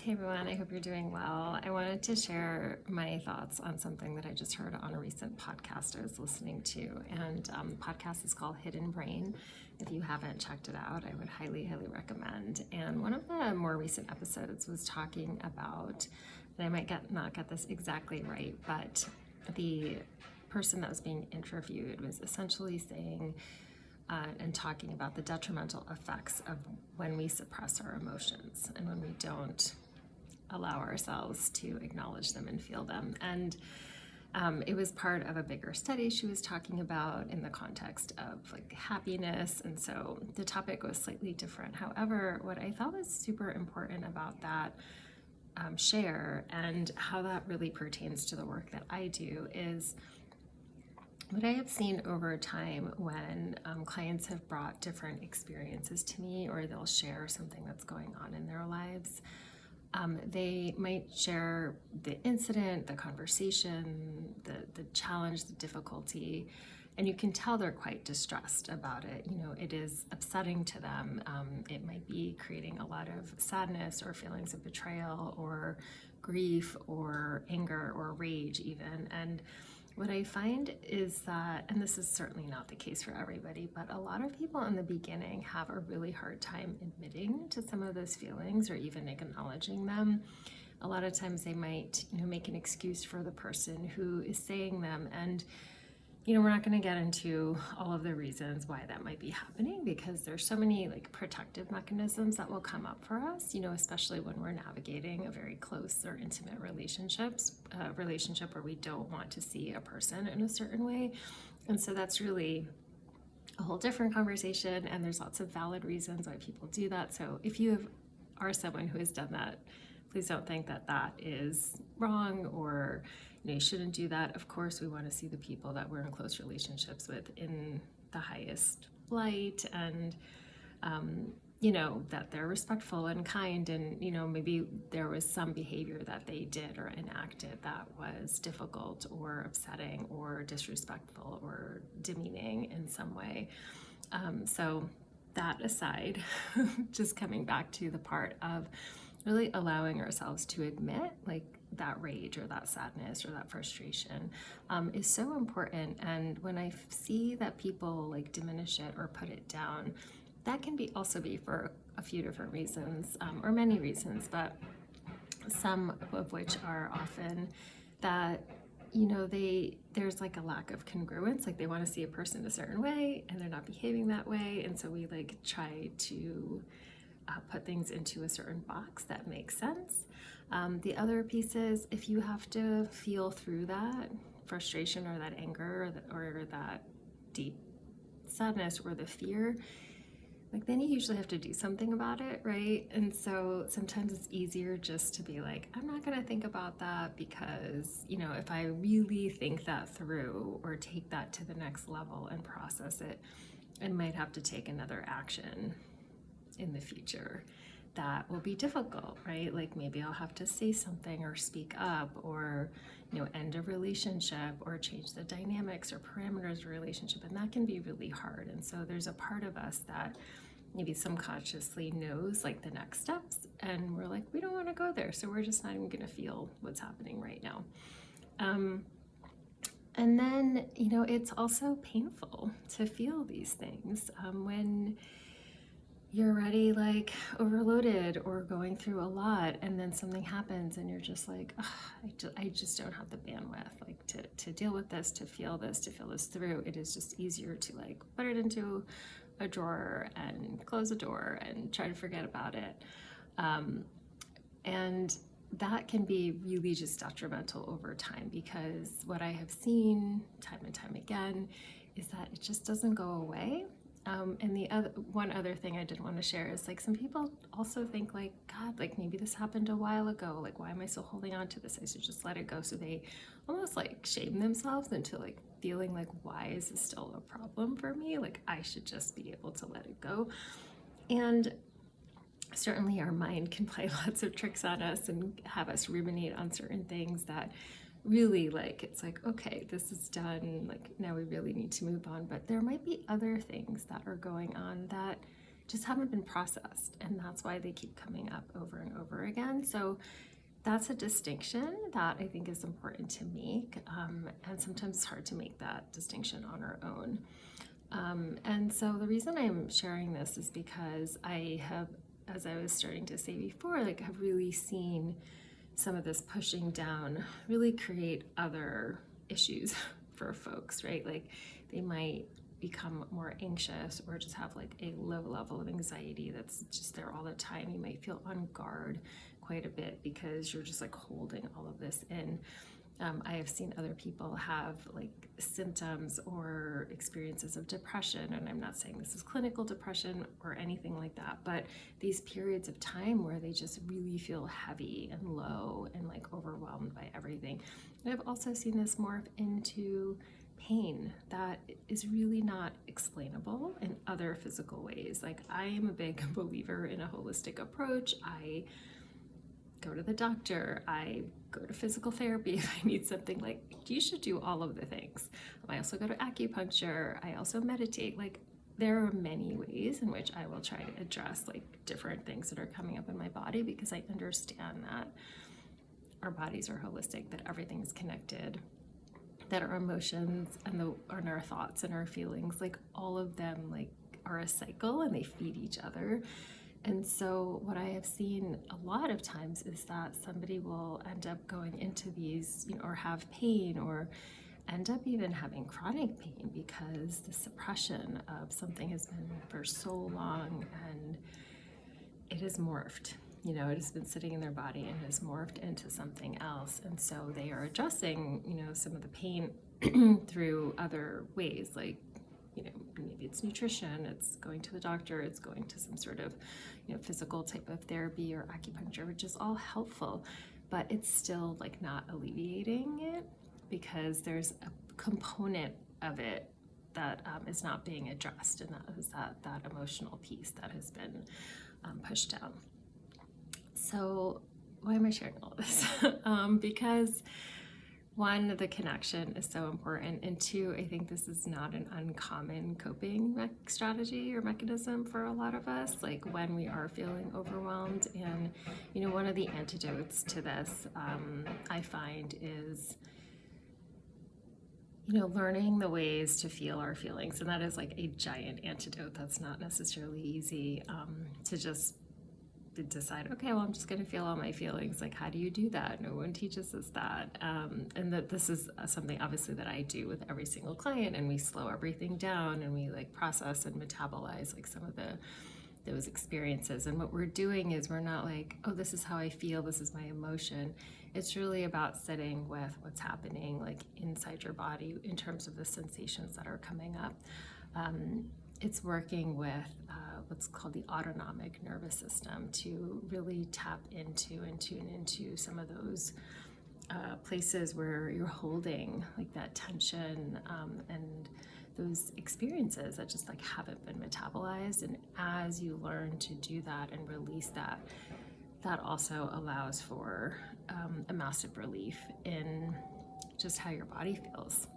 Hey everyone, I hope you're doing well. I wanted to share my thoughts on something that I just heard on a recent podcast I was listening to. And the podcast is called Hidden Brain. If you haven't checked it out, I would highly, highly recommend. And one of the more recent episodes was talking about, and I might not get this exactly right, but the person that was being interviewed was essentially saying, and talking about the detrimental effects of when we suppress our emotions and when we don't allow ourselves to acknowledge them and feel them. And it was part of a bigger study she was talking about in the context of like happiness. And so the topic was slightly different. However, what I thought was super important about that share and how that really pertains to the work that I do is what I have seen over time when clients have brought different experiences to me, or they'll share something that's going on in their lives. They might share the incident, the conversation, the challenge, the difficulty, and you can tell they're quite distressed about it. You know, it is upsetting to them. It might be creating a lot of sadness or feelings of betrayal or grief or anger or rage even. And what I find is that, and this is certainly not the case for everybody, but a lot of people in the beginning have a really hard time admitting to some of those feelings or even acknowledging them. A lot of times they might, make an excuse for the person who is saying them. And, we're not going to get into all of the reasons why that might be happening because there's so many like protective mechanisms that will come up for us, especially when we're navigating a very close or intimate relationship where we don't want to see a person in a certain way. And so that's really a whole different conversation, and there's lots of valid reasons why people do that. So if you are someone who has done that, please don't think that that is wrong or you shouldn't do that. Of course, we want to see the people that we're in close relationships with in the highest light, and that they're respectful and kind, and maybe there was some behavior that they did or enacted that was difficult or upsetting or disrespectful or demeaning in some way. So that aside, just coming back to the part of really allowing ourselves to admit like that rage or that sadness or that frustration is so important. And when I see that people like diminish it or put it down, that can also be for a few different reasons, or many reasons, but some of which are often that there's like a lack of congruence, like they want to see a person a certain way and they're not behaving that way, and so we like try to put things into a certain box that makes sense. The other piece is if you have to feel through that frustration or that anger or that deep sadness or the fear, like then you usually have to do something about it, right? And so sometimes it's easier just to be like, I'm not going to think about that because, if I really think that through or take that to the next level and process it, I might have to take another action in the future that will be difficult, right? Like maybe I'll have to say something or speak up or, end a relationship or change the dynamics or parameters of a relationship. And that can be really hard. And so there's a part of us that maybe subconsciously knows like the next steps, and we're like, we don't want to go there. So we're just not even going to feel what's happening right now. And then, it's also painful to feel these things when you're already like overloaded or going through a lot, and then something happens and you're just like, I just don't have the bandwidth like to deal with this, to feel this through. It is just easier to like put it into a drawer and close the door and try to forget about it. And that can be really just detrimental over time, because what I have seen time and time again is that it just doesn't go away. And the one other thing I did want to share is like some people also think like, God, like maybe this happened a while ago. Like, why am I still holding on to this? I should just let it go. So they almost like shame themselves into like feeling like, why is this still a problem for me? Like I should just be able to let it go. And certainly our mind can play lots of tricks on us and have us ruminate on certain things that really like, it's like, okay, this is done, like now we really need to move on. But there might be other things that are going on that just haven't been processed, and that's why they keep coming up over and over again. So that's a distinction that I think is important to make, and sometimes it's hard to make that distinction on our own. And so the reason I'm sharing this is because I have, as I was starting to say before, like have really seen some of this pushing down really create other issues for folks, right? Like they might become more anxious or just have like a low level of anxiety that's just there all the time. You might feel on guard quite a bit because you're just like holding all of this in. I have seen other people have like symptoms or experiences of depression, and I'm not saying this is clinical depression or anything like that, but these periods of time where they just really feel heavy and low and like overwhelmed by everything. And I've also seen this morph into pain that is really not explainable in other physical ways. Like I am a big believer in a holistic approach. I go to the doctor, I go to physical therapy if I need something. Like you should do all of the things. I also go to acupuncture, I also meditate. Like there are many ways in which I will try to address like different things that are coming up in my body, because I understand that our bodies are holistic, that everything is connected, that our emotions and our thoughts and our feelings, like all of them like are a cycle and they feed each other. And so what I have seen a lot of times is that somebody will end up going into these, or have pain, or end up even having chronic pain because the suppression of something has been for so long and it has morphed. It has been sitting in their body and has morphed into something else. And so they are addressing, some of the pain through other ways, like maybe it's nutrition, it's going to the doctor, it's going to some sort of, physical type of therapy or acupuncture, which is all helpful, but it's still like not alleviating it because there's a component of it that is not being addressed, and that is that emotional piece that has been pushed down. So why am I sharing all this? Because one, the connection is so important, and two, I think this is not an uncommon coping strategy or mechanism for a lot of us, like when we are feeling overwhelmed. And, one of the antidotes to this, I find, is, learning the ways to feel our feelings. And that is like a giant antidote. That's not necessarily easy to just decide, okay, well, I'm just going to feel all my feelings. Like, how do you do that? No one teaches us that. And that this is something obviously that I do with every single client, and we slow everything down and we like process and metabolize like some of those experiences. And what we're doing is we're not like, oh, this is how I feel, this is my emotion. It's really about sitting with what's happening like inside your body in terms of the sensations that are coming up. It's working with what's called the autonomic nervous system to really tap into and tune into some of those places where you're holding like that tension and those experiences that just like haven't been metabolized. And as you learn to do that and release that, that also allows for a massive relief in just how your body feels.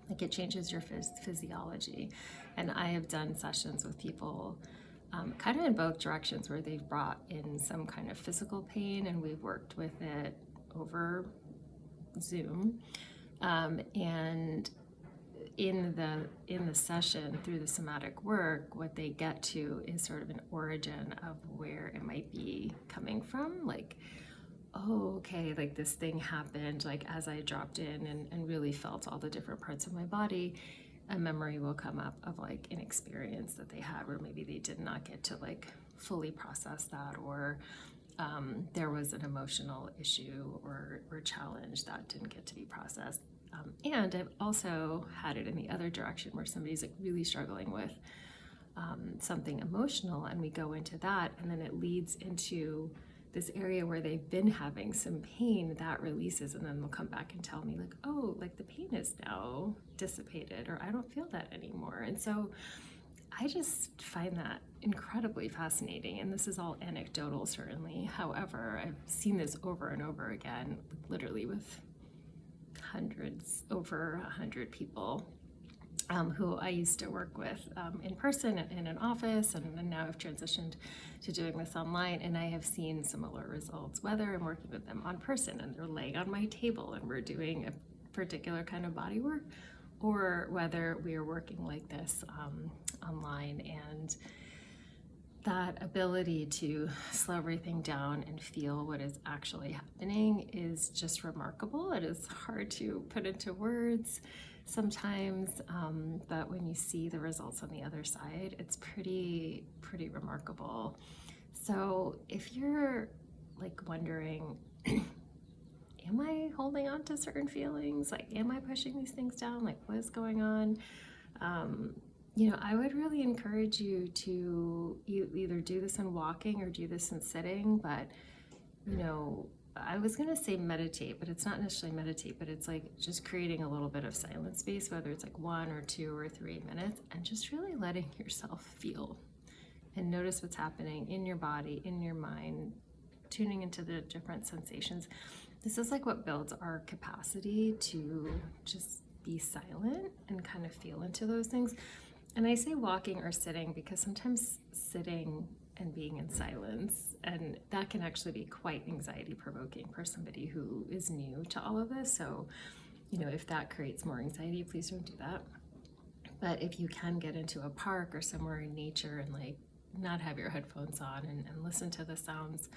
Like it changes your physiology. And I have done sessions with people kind of in both directions, where they've brought in some kind of physical pain and we've worked with it over Zoom. And in the session, through the somatic work, what they get to is sort of an origin of where it might be coming from. Like, oh, okay, like this thing happened, like as I dropped in and really felt all the different parts of my body, a memory will come up of like an experience that they had where maybe they did not get to like fully process that, or there was an emotional issue or challenge that didn't get to be processed. And I've also had it in the other direction, where somebody's like really struggling with something emotional, and we go into that, and then it leads into this area where they've been having some pain that releases, and then they'll come back and tell me like, oh, like the pain is now dissipated, or I don't feel that anymore. And so I just find that incredibly fascinating. And this is all anecdotal, certainly. However, I've seen this over and over again, literally with over 100 people. who I used to work with in person in an office, and now I've transitioned to doing this online, and I have seen similar results, whether I'm working with them on person and they're laying on my table and we're doing a particular kind of body work, or whether we are working like this online. And that ability to slow everything down and feel what is actually happening is just remarkable. It is hard to put into words sometimes, but when you see the results on the other side, it's pretty remarkable. So if you're like wondering, am I holding on to certain feelings? Like, am I pushing these things down? Like, what is going on? I would really encourage you to either do this in walking or do this in sitting, but, I was going to say meditate, but it's not necessarily meditate, but it's like just creating a little bit of silent space, whether it's like 1 or 2 or 3 minutes, and just really letting yourself feel and notice what's happening in your body, in your mind, tuning into the different sensations. This is like what builds our capacity to just be silent and kind of feel into those things. And I say walking or sitting because sometimes sitting and being in silence, and that can actually be quite anxiety provoking for somebody who is new to all of this. So, if that creates more anxiety, please don't do that. But if you can get into a park or somewhere in nature and like not have your headphones on and listen to the sounds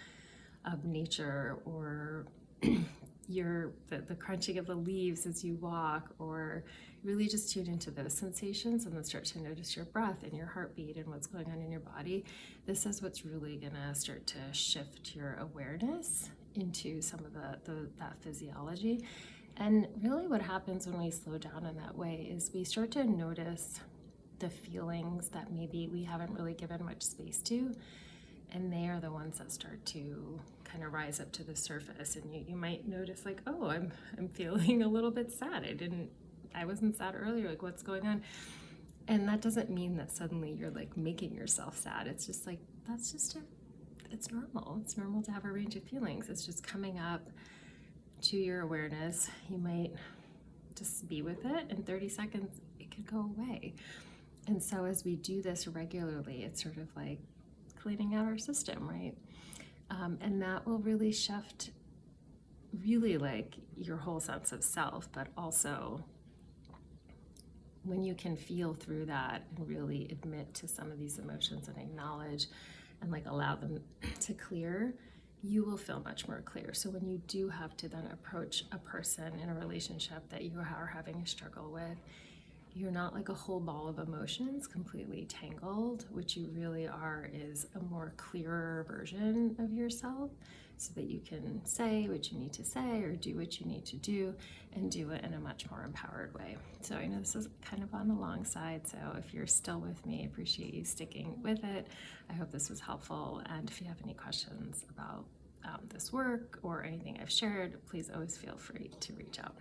of nature, or the crunching of the leaves as you walk, or really just tune into those sensations and then start to notice your breath and your heartbeat and what's going on in your body. This is what's really gonna start to shift your awareness into some of that physiology. And really what happens when we slow down in that way is we start to notice the feelings that maybe we haven't really given much space to, and they are the ones that start to kind of rise up to the surface. And you might notice like, oh, I'm feeling a little bit sad. I wasn't sad earlier, like what's going on? And that doesn't mean that suddenly you're like making yourself sad. It's just like, it's normal. It's normal to have a range of feelings. It's just coming up to your awareness. You might just be with it. In 30 seconds, it could go away. And so as we do this regularly, it's sort of like cleaning out our system, right? And that will really shift really like your whole sense of self, but also when you can feel through that and really admit to some of these emotions and acknowledge and like allow them to clear, you will feel much more clear. So when you do have to then approach a person in a relationship that you are having a struggle with, you're not like a whole ball of emotions completely tangled. What you really are is a more clearer version of yourself, so that you can say what you need to say or do what you need to do, and do it in a much more empowered way. So I know this is kind of on the long side, so if you're still with me, I appreciate you sticking with it. I hope this was helpful, and if you have any questions about this work or anything I've shared, please always feel free to reach out.